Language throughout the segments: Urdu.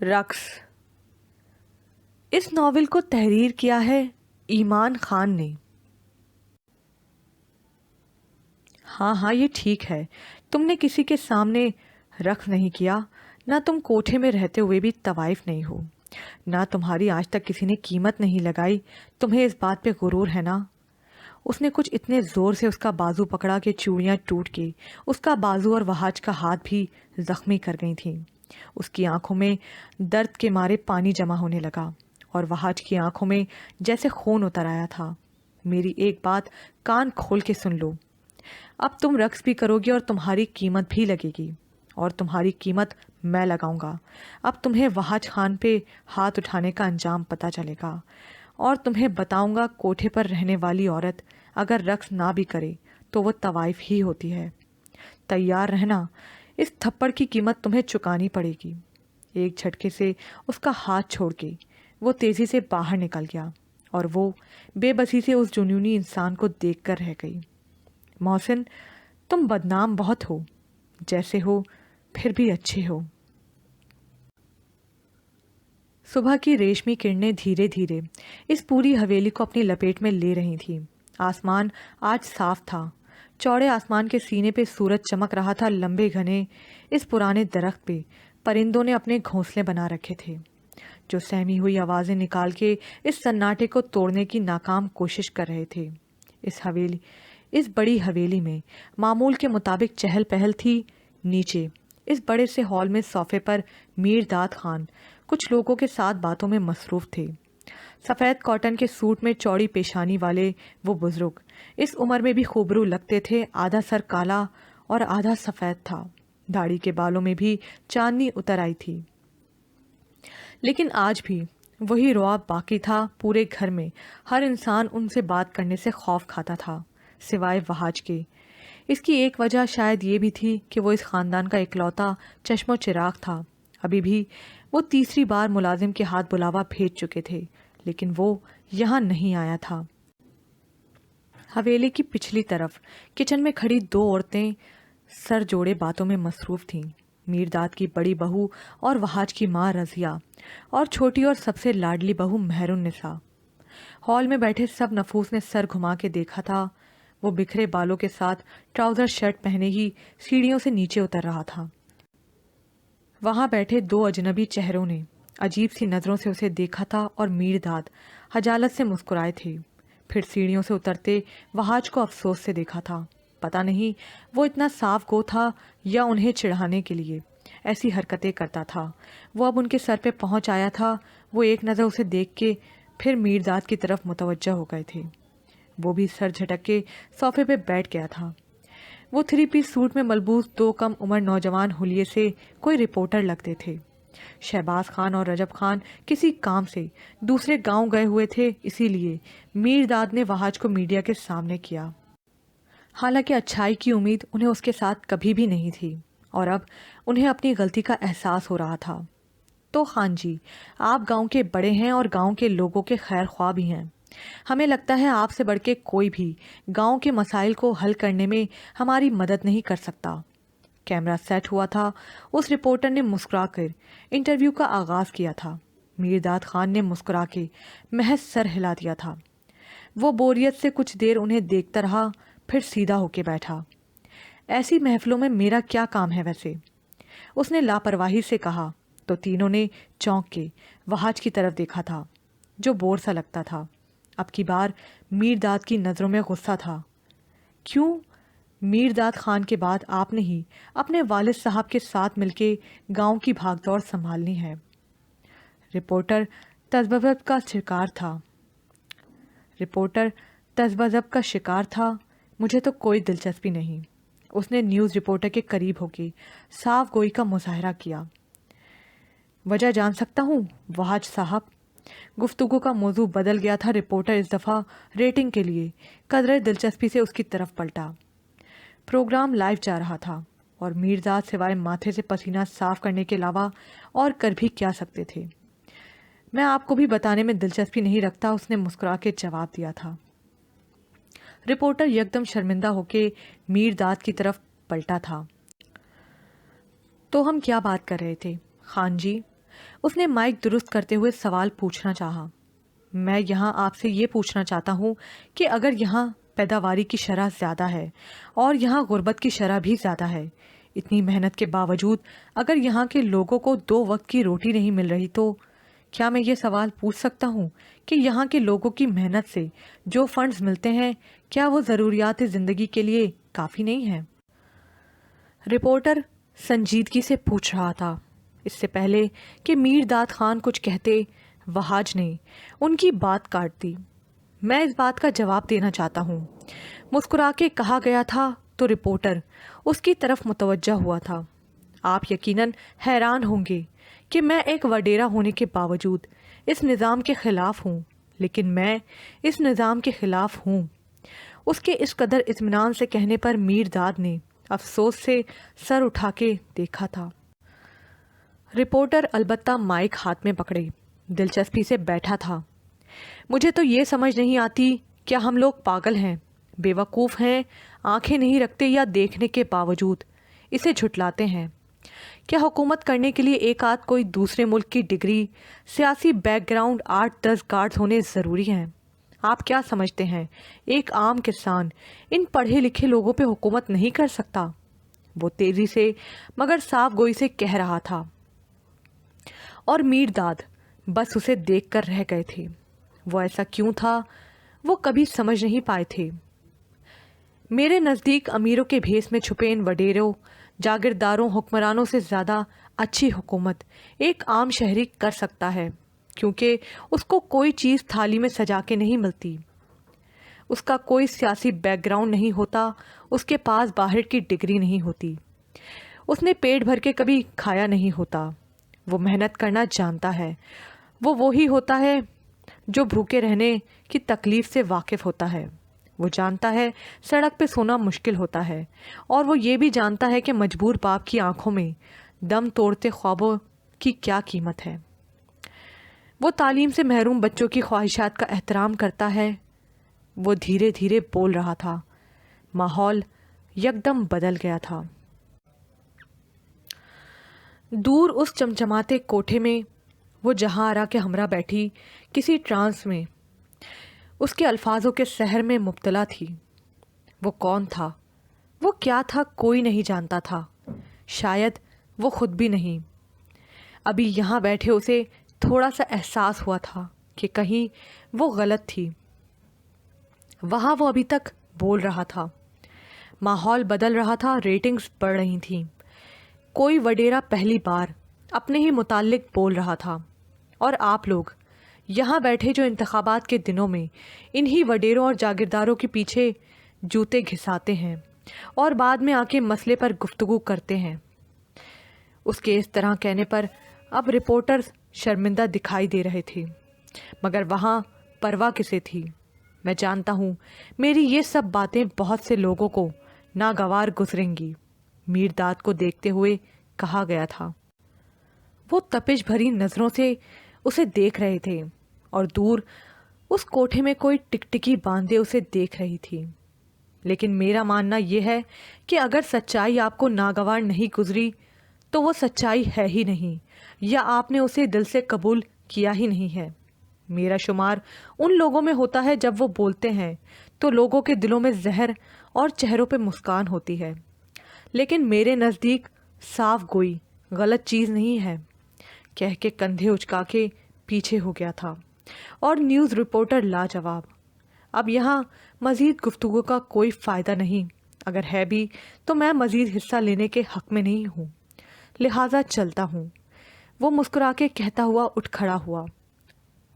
رقص. اس ناول کو تحریر کیا ہے ایمان خان نے. ہاں یہ ٹھیک ہے، تم نے کسی کے سامنے رقص نہیں کیا، نہ تم کوٹھے میں رہتے ہوئے بھی طوائف نہیں ہو، نہ تمہاری آج تک کسی نے قیمت نہیں لگائی، تمہیں اس بات پہ غرور ہے نا. اس نے کچھ اتنے زور سے اس کا بازو پکڑا کہ چوڑیاں ٹوٹ کے اس کا بازو اور وہاج کا ہاتھ بھی زخمی کر گئی تھیں. اس کی آنکھوں میں درد کے مارے پانی جمع ہونے لگا اور وہاج کی آنکھوں میں جیسے خون اتر آیا تھا. میری ایک بات کان کھول کے سن لو، اب تم رقص بھی کرو گی اور تمہاری قیمت بھی لگے گی، اور تمہاری قیمت میں لگاؤں گا. اب تمہیں وہاج خان پہ ہاتھ اٹھانے کا انجام پتہ چلے گا، اور تمہیں بتاؤں گا کوٹھے پر رہنے والی عورت اگر رقص نہ بھی کرے تو وہ طوائف ہی ہوتی ہے. تیار رہنا، اس تھپڑ کی قیمت تمہیں چکانی پڑے گی. ایک جھٹکے سے اس کا ہاتھ چھوڑ کے وہ تیزی سے باہر نکل گیا اور وہ بے بسی سے اس جنونی انسان کو دیکھ کر رہ گئی. محسن، تم بدنام بہت ہو، جیسے ہو پھر بھی اچھے ہو. صبح کی ریشمی کرنیں دھیرے دھیرے اس پوری حویلی کو اپنی لپیٹ میں لے رہی تھیں. آسمان آج صاف تھا. چوڑے آسمان کے سینے پہ سورج چمک رہا تھا. لمبے گھنے اس پرانے درخت پہ پرندوں نے اپنے گھونسلے بنا رکھے تھے، جو سہمی ہوئی آوازیں نکال کے اس سناٹے کو توڑنے کی ناکام کوشش کر رہے تھے. اس بڑی حویلی میں معمول کے مطابق چہل پہل تھی. نیچے اس بڑے سے ہال میں صوفے پر میر داد خان کچھ لوگوں کے ساتھ باتوں میں مصروف تھے. سفید کاٹن کے سوٹ میں چوڑی پیشانی والے وہ بزرگ اس عمر میں بھی خوبرو لگتے تھے. آدھا سر کالا اور آدھا سفید تھا. داڑھی کے بالوں میں بھی چاندنی اتر آئی تھی، لیکن آج بھی وہی رعب باقی تھا. پورے گھر میں ہر انسان ان سے بات کرنے سے خوف کھاتا تھا سوائے وہاج کے. اس کی ایک وجہ شاید یہ بھی تھی کہ وہ اس خاندان کا اکلوتا چشم و چراغ تھا. ابھی بھی وہ تیسری بار ملازم کے ہاتھ بلاوا بھیج چکے تھے، لیکن وہ یہاں نہیں آیا تھا. حویلی کی پچھلی طرف کچن میں کھڑی دو عورتیں سر جوڑے باتوں میں مصروف تھیں. میر داد کی بڑی بہو اور وہاج کی ماں رضیہ، اور چھوٹی اور سب سے لاڈلی بہو مہر النساء. ہال میں بیٹھے سب نفوس نے سر گھما کے دیکھا تھا. وہ بکھرے بالوں کے ساتھ ٹراؤزر شرٹ پہنے ہی سیڑھیوں سے نیچے اتر رہا تھا. وہاں بیٹھے دو اجنبی چہروں نے عجیب سی نظروں سے اسے دیکھا تھا اور میر داد خجالت سے مسکرائے تھے. پھر سیڑھیوں سے اترتے وہاج کو افسوس سے دیکھا تھا. پتہ نہیں وہ اتنا صاف گو تھا یا انہیں چڑھانے کے لیے ایسی حرکتیں کرتا تھا. وہ اب ان کے سر پہ پہنچ آیا تھا. وہ ایک نظر اسے دیکھ کے پھر میر داد کی طرف متوجہ ہو گئے تھے. وہ بھی سر جھٹک کے صوفے پہ بیٹھ گیا تھا. وہ 3 پیس سوٹ میں ملبوس دو کم عمر نوجوان حلیے سے کوئی رپورٹر لگتے تھے. شہباز خان اور رجب خان کسی کام سے دوسرے گاؤں گئے ہوئے تھے، اسی لیے میر داد نے وہاج کو میڈیا کے سامنے کیا. حالانکہ اچھائی کی امید انہیں اس کے ساتھ کبھی بھی نہیں تھی، اور اب انہیں اپنی غلطی کا احساس ہو رہا تھا. تو خان جی، آپ گاؤں کے بڑے ہیں اور گاؤں کے لوگوں کے خیر خواہ بھی ہیں. ہمیں لگتا ہے آپ سے بڑھ کے کوئی بھی گاؤں کے مسائل کو حل کرنے میں ہماری مدد نہیں کر سکتا. کیمرہ سیٹ ہوا تھا. اس رپورٹر نے مسکرا کر انٹرویو کا آغاز کیا تھا. میر داد خان نے مسکرا کے محض سر ہلا دیا تھا. وہ بوریت سے کچھ دیر انہیں دیکھتا رہا، پھر سیدھا ہو کے بیٹھا. ایسی محفلوں میں میرا کیا کام ہے ویسے؟ اس نے لاپرواہی سے کہا. تو تینوں نے چونک کے وہاج کی طرف دیکھا تھا، جو بور سا لگتا تھا. اب کی بار میر داد کی نظروں میں غصہ تھا. کیوں؟ میر داد خان کے بعد آپ نے ہی اپنے والد صاحب کے ساتھ مل کے گاؤں کی بھاگ دوڑ سنبھالنی ہے. رپورٹر تذبذب کا شکار تھا. مجھے تو کوئی دلچسپی نہیں. اس نے نیوز رپورٹر کے قریب ہو کے صاف گوئی کا مظاہرہ کیا. وجہ جان سکتا ہوں وہاج صاحب؟ گفتگو کا موضوع بدل گیا تھا. رپورٹر اس دفعہ ریٹنگ کے لیے قدرے دلچسپی سے اس کی طرف پلٹا. پروگرام لائیو جا رہا تھا اور میر داد سوائے ماتھے سے پسینہ صاف کرنے کے علاوہ اور کر بھی کیا سکتے تھے؟ میں آپ کو بھی بتانے میں دلچسپی نہیں رکھتا، اس نے مسکرا کے جواب دیا تھا. رپورٹر یکدم شرمندہ ہو کے میر داد کی طرف پلٹا تھا. تو ہم کیا بات کر رہے تھے خان جی؟ اس نے مائک درست کرتے ہوئے سوال پوچھنا چاہا۔ میں یہاں آپ سے یہ پوچھنا چاہتا ہوں کہ اگر یہاں پیداواری کی شرح زیادہ ہے اور یہاں غربت کی شرح بھی زیادہ ہے، اتنی محنت کے باوجود اگر یہاں کے لوگوں کو 2 وقت کی روٹی نہیں مل رہی، تو کیا میں یہ سوال پوچھ سکتا ہوں کہ یہاں کے لوگوں کی محنت سے جو فنڈز ملتے ہیں کیا وہ ضروریات زندگی کے لیے کافی نہیں ہیں؟ رپورٹر سنجیدگی سے پوچھ رہا تھا۔ اس سے پہلے کہ میر داد خان کچھ کہتے، وہاج نے ان کی بات کاٹ دی۔ میں اس بات کا جواب دینا چاہتا ہوں، مسکرا کے کہا گیا تھا تو رپورٹر اس کی طرف متوجہ ہوا تھا۔ آپ یقیناً حیران ہوں گے کہ میں ایک وڈیرا ہونے کے باوجود اس نظام کے خلاف ہوں، لیکن میں اس نظام کے خلاف ہوں۔ اس کے اس قدر اطمینان سے کہنے پر میر داد نے افسوس سے سر اٹھا کے دیکھا تھا۔ رپورٹر البتہ مائک ہاتھ میں پکڑے دلچسپی سے بیٹھا تھا۔ مجھے تو یہ سمجھ نہیں آتی، کیا ہم لوگ پاگل ہیں، بے وقوف ہیں، آنکھیں نہیں رکھتے یا دیکھنے کے باوجود اسے جھٹلاتے ہیں؟ کیا حکومت کرنے کے لیے ایک آدھ کوئی دوسرے ملک کی ڈگری، سیاسی بیک گراؤنڈ، 8-10 گارڈز ہونے ضروری ہیں؟ آپ کیا سمجھتے ہیں ایک عام کسان ان پڑھے لکھے لوگوں پہ حکومت نہیں کر سکتا؟ وہ تیزی سے مگر صاف گوئی سے کہہ رہا تھا، اور میر داد بس اسے دیکھ کر رہ گئے تھے۔ وہ ایسا کیوں تھا وہ کبھی سمجھ نہیں پائے تھے۔ میرے نزدیک امیروں کے بھیس میں چھپے ان وڈیروں، جاگیرداروں، حکمرانوں سے زیادہ اچھی حکومت ایک عام شہری کر سکتا ہے، کیونکہ اس کو کوئی چیز تھالی میں سجا کے نہیں ملتی، اس کا کوئی سیاسی بیک گراؤنڈ نہیں ہوتا، اس کے پاس باہر کی ڈگری نہیں ہوتی، اس نے پیٹ بھر کے کبھی کھایا نہیں ہوتا، وہ محنت کرنا جانتا ہے، وہ وہی ہوتا ہے جو بھوکے رہنے کی تکلیف سے واقف ہوتا ہے، وہ جانتا ہے سڑک پہ سونا مشکل ہوتا ہے، اور وہ یہ بھی جانتا ہے کہ مجبور باپ کی آنکھوں میں دم توڑتے خوابوں کی کیا قیمت ہے۔ وہ تعلیم سے محروم بچوں کی خواہشات کا احترام کرتا ہے۔ وہ دھیرے دھیرے بول رہا تھا۔ ماحول یکدم بدل گیا تھا۔ دور اس چمچماتے کوٹھے میں وہ جہاں آرا کے ہمراہ بیٹھی کسی ٹرانس میں اس کے الفاظوں کے سحر میں مبتلا تھی۔ وہ کون تھا، وہ کیا تھا، کوئی نہیں جانتا تھا، شاید وہ خود بھی نہیں۔ ابھی یہاں بیٹھے اسے تھوڑا سا احساس ہوا تھا کہ کہیں وہ غلط تھی۔ وہاں وہ ابھی تک بول رہا تھا، ماحول بدل رہا تھا، ریٹنگز بڑھ رہی تھیں، کوئی وڈیرا پہلی بار اپنے ہی متعلق بول رہا تھا، اور آپ لوگ یہاں بیٹھے جو انتخابات کے دنوں میں انہی وڈیروں اور جاگیرداروں کے پیچھے جوتے گھساتے ہیں اور بعد میں آ کے مسئلے پر گفتگو کرتے ہیں۔ اس کے اس طرح کہنے پر اب رپورٹرز شرمندہ دکھائی دے رہے تھے، مگر وہاں پرواہ کسے تھی؟ میں جانتا ہوں میری یہ سب باتیں بہت سے لوگوں کو ناگوار گزریں گی، میر داد کو دیکھتے ہوئے کہا گیا تھا۔ وہ تپش بھری نظروں سے اسے دیکھ رہے تھے اور دور اس کوٹھے میں کوئی ٹکٹکی باندھے اسے دیکھ رہی تھی۔ لیکن میرا ماننا یہ ہے کہ اگر سچائی آپ کو ناگوار نہیں گزری تو وہ سچائی ہے ہی نہیں، یا آپ نے اسے دل سے قبول کیا ہی نہیں ہے۔ میرا شمار ان لوگوں میں ہوتا ہے جب وہ بولتے ہیں تو لوگوں کے دلوں میں زہر اور چہروں پہ مسکان ہوتی ہے، لیکن میرے نزدیک صاف گوئی غلط چیز نہیں ہے۔ کہہ کے کندھے اچکا کے پیچھے ہو گیا تھا، اور نیوز رپورٹر لاجواب۔ اب یہاں مزید گفتگو کا کوئی فائدہ نہیں، اگر ہے بھی تو میں مزید حصہ لینے کے حق میں نہیں ہوں، لہٰذا چلتا ہوں۔ وہ مسکرا کے کہتا ہوا اٹھ کھڑا ہوا،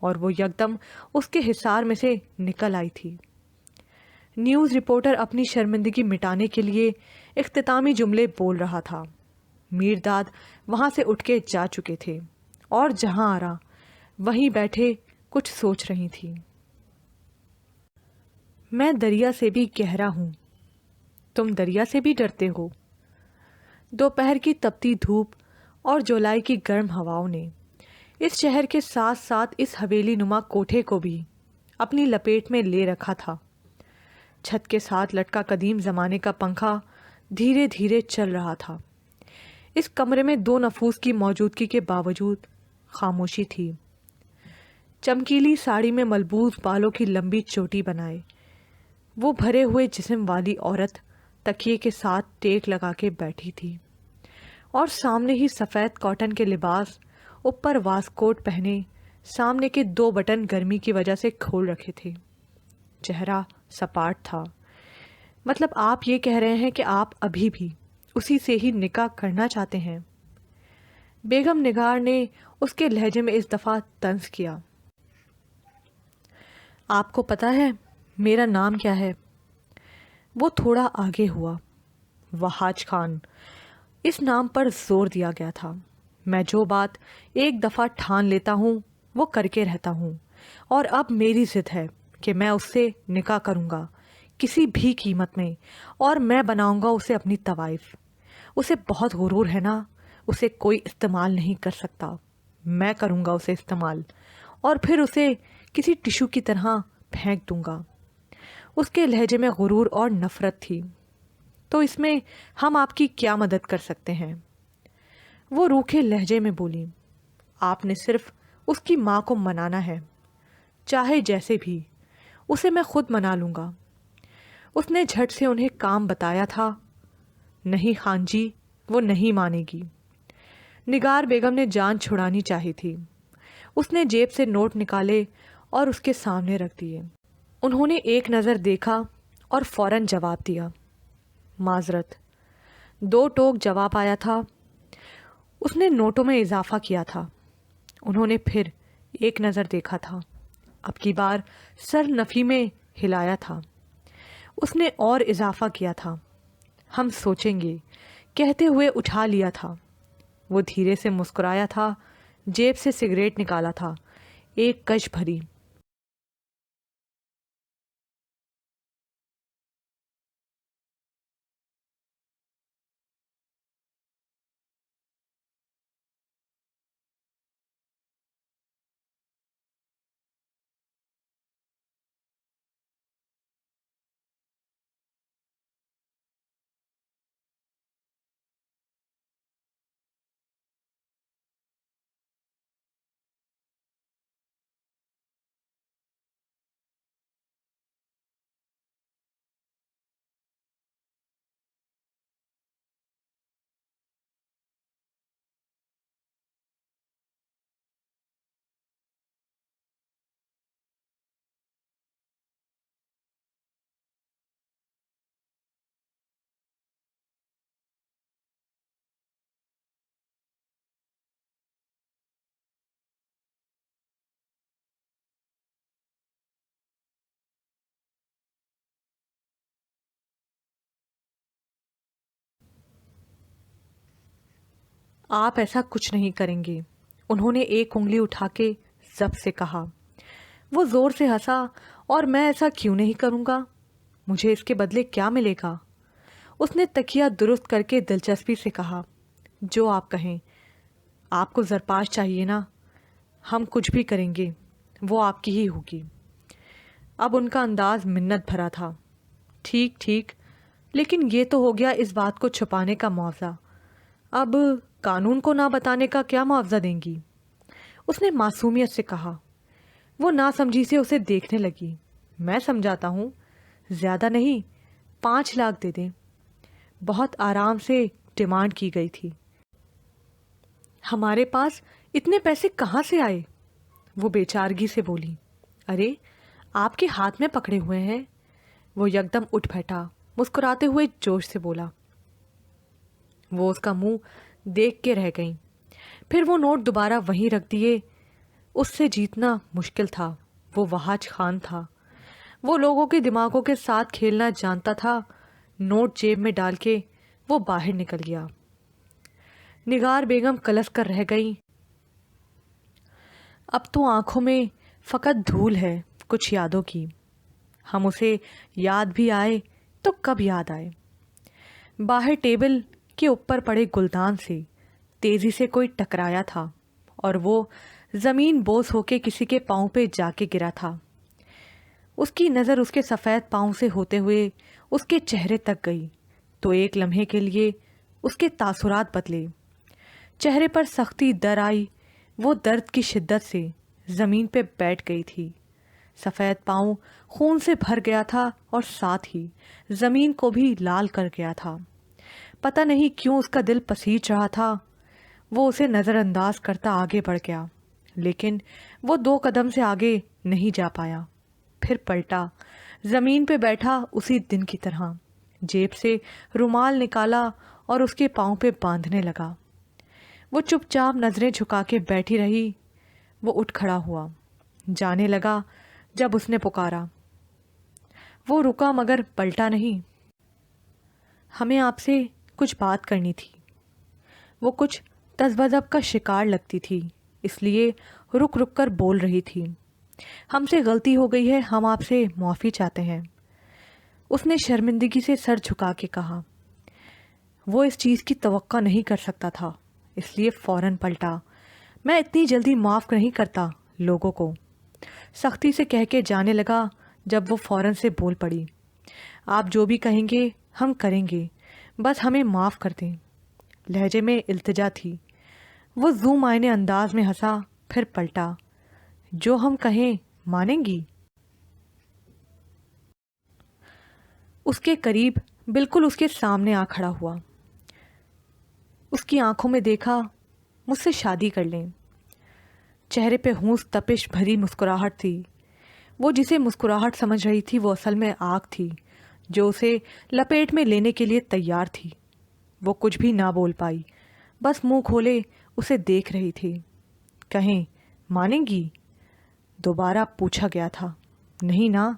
اور وہ یکدم اس کے حصار میں سے نکل آئی تھی۔ نیوز رپورٹر اپنی شرمندگی مٹانے کے لیے اختتامی جملے بول رہا تھا۔ میر داد وہاں سے اٹھ کے جا چکے تھے، اور جہاں آرا وہیں بیٹھے کچھ سوچ رہی تھی۔ میں دریا سے بھی گہرا ہوں، تم دریا سے بھی ڈرتے ہو؟ دوپہر کی تپتی دھوپ اور جولائی کی گرم ہواؤں نے اس شہر کے ساتھ ساتھ اس حویلی نما کوٹھے کو بھی اپنی لپیٹ میں لے رکھا تھا۔ چھت کے ساتھ لٹکا قدیم زمانے کا پنکھا دھیرے دھیرے چل رہا تھا۔ اس کمرے میں 2 نفوس کی موجودگی کے باوجود خاموشی تھی۔ چمکیلی ساڑی میں ملبوس بالوں کی لمبی چوٹی بنائے وہ بھرے ہوئے جسم والی عورت تکیے کے ساتھ ٹیک لگا کے بیٹھی تھی، اور سامنے ہی سفید کاٹن کے لباس، اوپر واسکوٹ پہنے، سامنے کے 2 بٹن گرمی کی وجہ سے کھول رکھے تھے۔ چہرہ سپاٹ تھا۔ مطلب آپ یہ کہہ رہے ہیں کہ آپ ابھی بھی اسی سے ہی نکاح کرنا چاہتے ہیں؟ بیگم نگار نے اس کے لہجے میں اس دفعہ طنز کیا۔ آپ کو پتا ہے میرا نام کیا ہے؟ وہ تھوڑا آگے ہوا۔ وہاج خان، اس نام پر زور دیا گیا تھا۔ میں جو بات ایک دفعہ ٹھان لیتا ہوں وہ کر کے رہتا ہوں، اور اب میری ضد ہے کہ میں اس سے نکاح کروں گا کسی بھی قیمت میں، اور میں بناؤں گا اسے اپنی طوائف۔ اسے بہت غرور ہے نا، اسے کوئی استعمال نہیں کر سکتا، میں کروں گا اسے استعمال، اور پھر اسے کسی ٹشو کی طرح پھینک دوں گا۔ اس کے لہجے میں غرور اور نفرت تھی۔ تو اس میں ہم آپ کی کیا مدد کر سکتے ہیں؟ وہ روکھے لہجے میں بولی۔ آپ نے صرف اس کی ماں کو منانا ہے، چاہے جیسے بھی، اسے میں خود منا لوں گا۔ اس نے جھٹ سے انہیں کام بتایا تھا۔ نہیں خان جی، وہ نہیں مانے گی۔ نگار بیگم نے جان چھڑانی چاہی تھی۔ اس نے جیب سے نوٹ نکالے اور اس کے سامنے رکھ دیے۔ انہوں نے ایک نظر دیکھا اور فوراً جواب دیا۔ معذرت۔ 2 ٹوک جواب آیا تھا۔ اس نے نوٹوں میں اضافہ کیا تھا۔ انہوں نے پھر ایک نظر دیکھا تھا، اب کی بار سر نفی میں ہلایا تھا۔ اس نے اور اضافہ کیا تھا۔ ہم سوچیں گے کہتے ہوئے اٹھا لیا تھا۔ وہ دھیرے سے مسکرایا تھا، جیب سے سگریٹ نکالا تھا، ایک کش بھری۔ آپ ایسا کچھ نہیں کریں گے، انہوں نے ایک انگلی اٹھا کے ضبط سے کہا۔ وہ زور سے ہنسا۔ اور میں ایسا کیوں نہیں کروں گا؟ مجھے اس کے بدلے کیا ملے گا؟ اس نے تکیہ درست کر کے دلچسپی سے کہا۔ جو آپ کہیں۔ آپ کو زرپاش چاہیے نا؟ ہم کچھ بھی کریں گے، وہ آپ کی ہی ہوگی۔ اب ان کا انداز منت بھرا تھا۔ ٹھیک ٹھیک، لیکن یہ تو ہو گیا اس بات کو چھپانے کا معاوضہ۔ اب قانون کو نہ بتانے کا کیا معاوضہ دیں گی؟ اس نے معصومیت سے کہا۔ وہ ناسمجھی سے اسے دیکھنے لگی۔ میں سمجھاتا ہوں، زیادہ نہیں، 5 لاکھ دے دیں۔ بہت آرام سے ڈیمانڈ کی گئی تھی۔ ہمارے پاس اتنے پیسے کہاں سے آئے؟ وہ بیچارگی سے بولی۔ ارے آپ کے ہاتھ میں پکڑے ہوئے ہیں۔ وہ یکدم اٹھ بیٹھا، مسکراتے ہوئے جوش سے بولا۔ وہ اس کا منہ دیکھ کے رہ گئیں۔ پھر وہ نوٹ دوبارہ وہیں رکھ دیے۔ اس سے جیتنا مشکل تھا۔ وہ وہاج خان تھا۔ وہ لوگوں کے دماغوں کے ساتھ کھیلنا جانتا تھا۔ نوٹ جیب میں ڈال کے وہ باہر نکل گیا۔ نگار بیگم کلس کر رہ گئی۔ اب تو آنکھوں میں فقط دھول ہے کچھ یادوں کی۔ ہم اسے یاد بھی آئے تو کب یاد آئے؟ باہر ٹیبل کے اوپر پڑے گلدان سے تیزی سے کوئی ٹکرایا تھا، اور وہ زمین بوس ہو کے کسی کے پاؤں پہ جا کے گرا تھا۔ اس کی نظر اس کے سفید پاؤں سے ہوتے ہوئے اس کے چہرے تک گئی تو ایک لمحے کے لیے اس کے تاثرات بدلے۔ چہرے پر سختی در آئی، وہ درد کی شدت سے زمین پہ بیٹھ گئی تھی. سفید پاؤں خون سے بھر گیا تھا اور ساتھ ہی زمین کو بھی لال کر گیا تھا. پتہ نہیں کیوں اس کا دل پسیج رہا تھا. وہ اسے نظر انداز کرتا آگے بڑھ گیا، لیکن وہ 2 قدم سے آگے نہیں جا پایا. پھر پلٹا، زمین پہ بیٹھا اسی دن کی طرح، جیب سے رومال نکالا اور اس کے پاؤں پہ باندھنے لگا. وہ چپ چاپ نظریں جھکا کے بیٹھی رہی. وہ اٹھ کھڑا ہوا، جانے لگا. جب اس نے پکارا، وہ رکا مگر پلٹا نہیں. ہمیں آپ سے کچھ بات کرنی تھی. وہ کچھ تذبذب کا شکار لگتی تھی، اس لیے رک رک کر بول رہی تھی. ہم سے غلطی ہو گئی ہے، ہم آپ سے معافی چاہتے ہیں. اس نے شرمندگی سے سر جھکا کے کہا. وہ اس چیز کی توقع نہیں کر سکتا تھا، اس لیے فوراً پلٹا. میں اتنی جلدی معاف نہیں کرتا لوگوں کو، سختی سے کہہ کے جانے لگا. جب وہ فوراً سے بول پڑی، آپ جو بھی کہیں گے ہم کریں گے، بس ہمیں معاف کر دیں. لہجے میں التجا تھی. وہ زو معنی انداز میں ہنسا، پھر پلٹا. جو ہم کہیں مانیں گی؟ اس کے قریب بالکل اس کے سامنے آ کھڑا ہوا. اس کی آنکھوں میں دیکھا. مجھ سے شادی کر لیں. چہرے پہ ہونس تپش بھری مسکراہٹ تھی. وہ جسے مسکراہٹ سمجھ رہی تھی وہ اصل میں آگ تھی جو اسے لپیٹ میں لینے کے لیے تیار تھی. وہ کچھ بھی نہ بول پائی، بس منہ کھولے اسے دیکھ رہی تھی. کہیں مانیں گی؟ دوبارہ پوچھا گیا تھا. نہیں نا.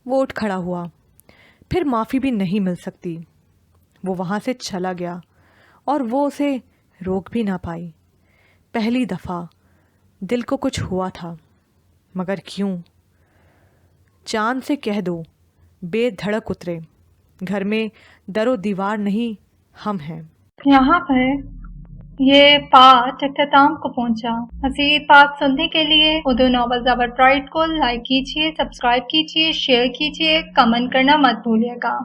وہ اٹھ کھڑا ہوا. پھر معافی بھی نہیں مل سکتی. وہ وہاں سے چلا گیا اور وہ اسے روک بھی نہ پائی. پہلی دفعہ دل کو کچھ ہوا تھا، مگر کیوں؟ چاند سے کہہ دو بے دھڑک اترے، گھر میں در و دیوار نہیں ہم ہیں. یہاں پر یہ پارٹ اختتام کو پہنچا. مزید پارٹ سننے کے لیے اردو ناول زبر پرائڈ کو لائک کیجیے، سبسکرائب کیجیے، شیئر کیجیے، کمنٹ کرنا مت بھولیے گا.